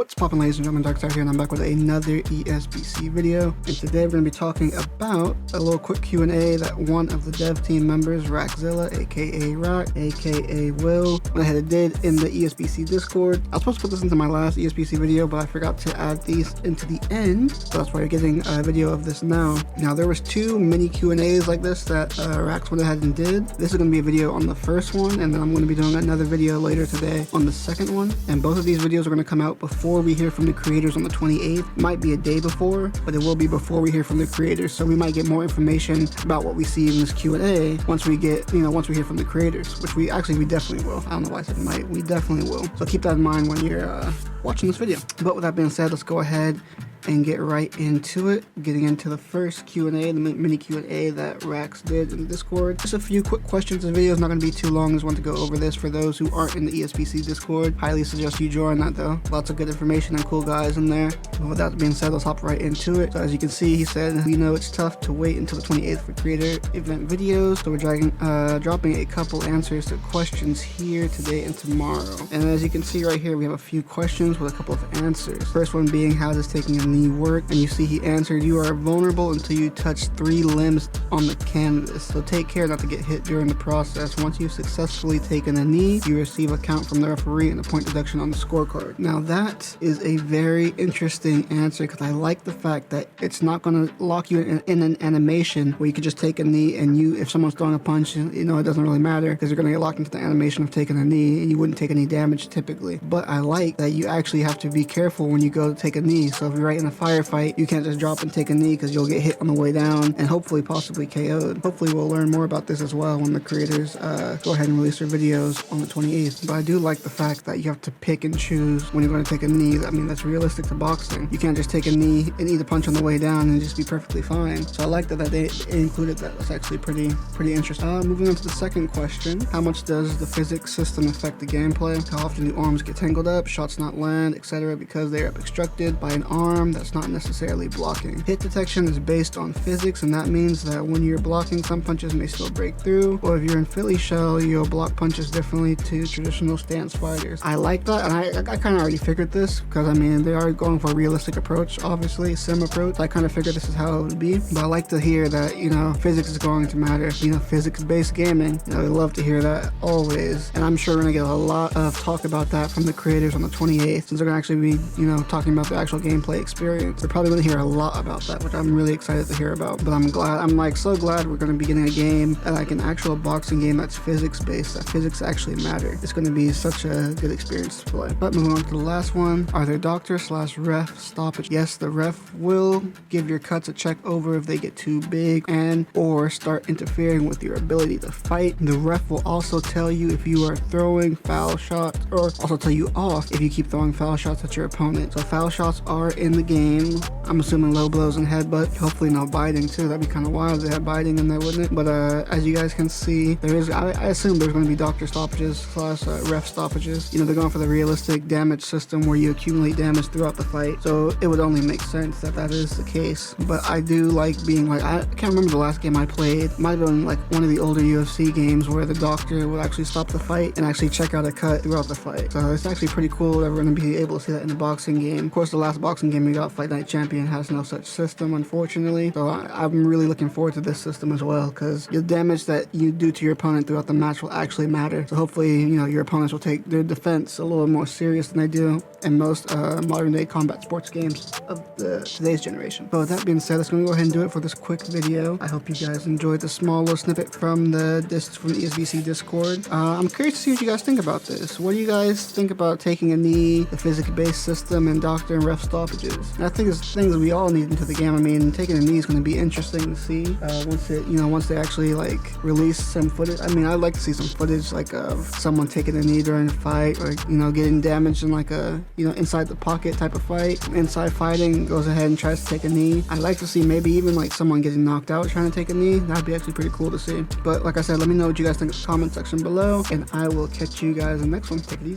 What's poppin', ladies and gentlemen, Darhkseid here, and I'm back with another ESBC video. And today we're going to be talking about a little quick Q&A that one of the dev team members, Darhkseid, aka Rack, aka Will, went ahead and did in the ESBC Discord. I was supposed to put this into my last ESBC video, but I forgot to add these into the end, so that's why you're getting a video of this now. Now, there was two mini Q&As like this that Rax went ahead and did. This is going to be a video on the first one, and then I'm going to be doing another video later today on the second one. And both of these videos are going to come out before we hear from the creators on the 28th. Might be a day before, but it will be before we hear from the creators, so we might get more information about what we see in this Q&A once we get, once we hear from the creators, which we definitely will. I don't know why I said might, we definitely will. So keep that in mind when you're watching this video. But with that being said, let's go ahead and get right into it, getting into the first Q&A, the mini Q&A that Rax did in the Discord. Just a few quick questions. This video is not going to be too long. I just want to go over this for those who aren't in the ESBC Discord. Highly suggest you join that though. Lots of good information and cool guys in there. But with that being said, let's hop right into it. So as you can see, he said, we know it's tough to wait until the 28th for creator event videos, so we're dropping a couple answers to questions here today and tomorrow. And as you can see right here, we have a few questions with a couple of answers. First one being, how does taking a knee work? And you see he answered, you are vulnerable until you touch 3 limbs on the canvas, so take care not to get hit during the process. Once you've successfully taken a knee, you receive a count from the referee and a point deduction on the scorecard. Now that is a very interesting answer, because I like the fact that it's not going to lock you in an animation where you could just take a knee and if someone's throwing a punch, it doesn't really matter because you're going to get locked into the animation of taking a knee and you wouldn't take any damage typically. But I like that you actually have to be careful when you go to take a knee. So if you're right in a firefight, you can't just drop and take a knee because you'll get hit on the way down and hopefully possibly KO'd. Hopefully we'll learn more about this as well when the creators go ahead and release their videos on the 28th. But I do like the fact that you have to pick and choose when you're going to take a knee. I mean, that's realistic to boxing. You can't just take a knee and eat a punch on the way down and just be perfectly fine. So I like that they included that. That's actually pretty interesting. Moving on to the second question. How much does the physics system affect the gameplay? How often do arms get tangled up, shots not land, etc. because they are obstructed by an arm that's not necessarily blocking? Hit detection is based on physics, and that means that when you're blocking, some punches may still break through, or if you're in Philly shell, you'll block punches differently to traditional stance fighters. I like that, and I kind of already figured this, because I mean, they are going for a realistic approach, obviously, sim approach. So I kind of figured this is how it would be, but I like to hear that, physics is going to matter. Physics-based gaming, I love to hear that always, and I'm sure we're gonna get a lot of talk about that from the creators on the 28th, since they're gonna actually be, talking about the actual gameplay experience. They're probably gonna hear a lot about that, which I'm really excited to hear about. But I'm so glad we're gonna be getting a game, like an actual boxing game that's physics-based, that physics actually matter. It's gonna be such a good experience to play. But moving on to the last one, are there doctor/ref stoppage? Yes, the ref will give your cuts a check over if they get too big or start interfering with your ability to fight. The ref will also tell you if you are throwing foul shots, or also tell you off if you keep throwing foul shots at your opponent. So foul shots are in the game. I'm assuming low blows and headbutt. Hopefully no biting too. That'd be kind of wild if they had biting in there, wouldn't it? But as you guys can see, there is, I assume there's going to be doctor stoppages / ref stoppages. They're going for the realistic damage system where you accumulate damage throughout the fight. So it would only make sense that is the case. But I do like being I can't remember the last game I played. It might have been like one of the older UFC games where the doctor would actually stop the fight and actually check out a cut throughout the fight. So it's actually pretty cool that we're going to be able to see that in the boxing game. Of course, the last boxing game we got, Fight Night Champion, has no such system, unfortunately. So I'm really looking forward to this system as well, because the damage that you do to your opponent throughout the match will actually matter. So hopefully, your opponents will take their defense a little more serious than they do in most modern day combat sports games of today's generation. But with that being said, let's go ahead and do it for this quick video. I hope you guys enjoyed the small little snippet from the ESBC Discord. I'm curious to see what you guys think about this. What do you guys think about taking a knee, the physics-based system, and doctor and ref stoppages? And I think it's things we all need into the game. I mean, taking a knee is going to be interesting to see once they actually release some footage. I mean, I'd like to see some footage of someone taking a knee during a fight, or getting damaged in a inside the pocket type of fight. Inside fighting, goes ahead and tries to take a knee. I'd like to see maybe even someone getting knocked out trying to take a knee. That'd be actually pretty cool to see. But like I said, let me know what you guys think in the comment section below, and I will catch you guys in the next one. Take it easy.